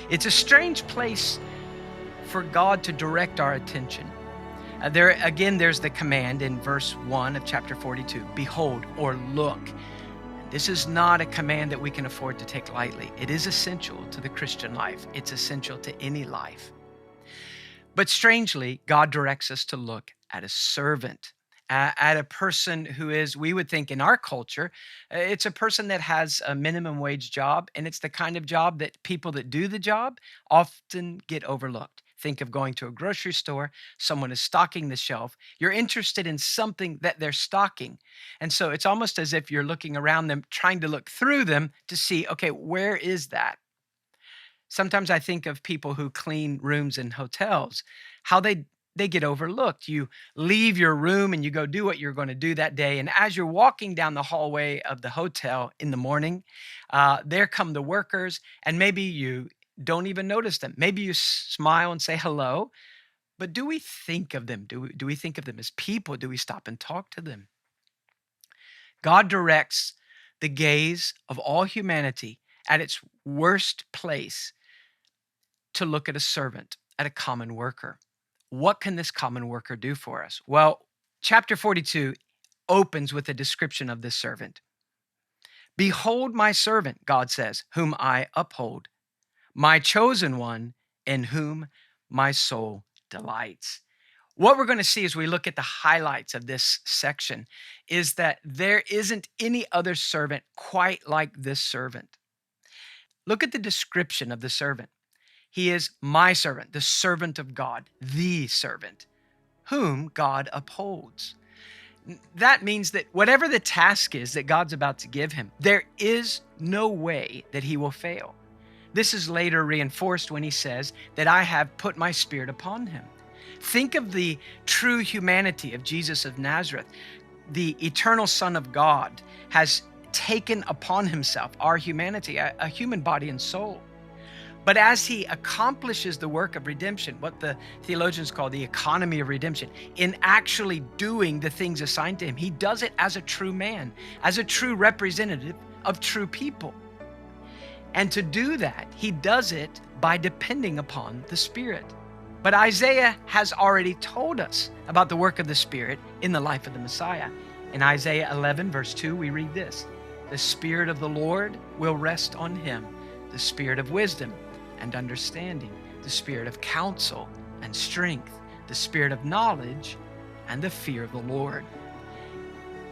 It's a strange place for God to direct our attention. There's the command in verse 1 of chapter 42, behold or look. This is not a command that we can afford to take lightly. It is essential to the Christian life. It's essential to any life. But strangely, God directs us to look at a servant, at a person who is, we would think in our culture, it's a person that has a minimum wage job, and it's the kind of job that people that do the job often get overlooked. Think of going to a grocery store, someone is stocking the shelf. You're interested in something that they're stocking. And so it's almost as if you're looking around them, trying to look through them to see, okay, where is that? Sometimes I think of people who clean rooms in hotels, how they get overlooked. You leave your room and you go do what you're going to do that day. And as you're walking down the hallway of the hotel in the morning, there come the workers, and maybe you don't even notice them. Maybe you smile and say hello, but do we think of them? Do we think of them as people? Do we stop and talk to them? God directs the gaze of all humanity at its worst place to look at a servant, at a common worker. What can this common worker do for us? Well, chapter 42 opens with a description of this servant. Behold my servant, God says, whom I uphold, my chosen one in whom my soul delights. What we're going to see as we look at the highlights of this section is that there isn't any other servant quite like this servant. Look at the description of the servant. He is my servant, the servant of God, the servant, whom God upholds. That means that whatever the task is that God's about to give him, there is no way that he will fail. This is later reinforced when he says that I have put my spirit upon him. Think of the true humanity of Jesus of Nazareth. The eternal Son of God has taken upon himself our humanity, a human body and soul. But as he accomplishes the work of redemption, what the theologians call the economy of redemption, in actually doing the things assigned to him, he does it as a true man, as a true representative of true people. And to do that, he does it by depending upon the Spirit. But Isaiah has already told us about the work of the Spirit in the life of the Messiah. In Isaiah 11, verse 2, we read this: the Spirit of the Lord will rest on him, the Spirit of wisdom and understanding, the Spirit of counsel and strength, the Spirit of knowledge and the fear of the Lord.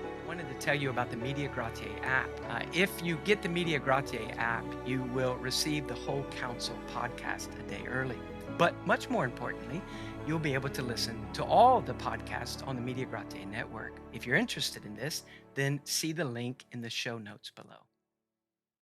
I wanted to tell you about the Media Gratiae app. If you get the Media Gratiae app, you will receive the Whole Counsel podcast a day early. But much more importantly, you'll be able to listen to all the podcasts on the Media Gratiae network. If you're interested in this, then see the link in the show notes below.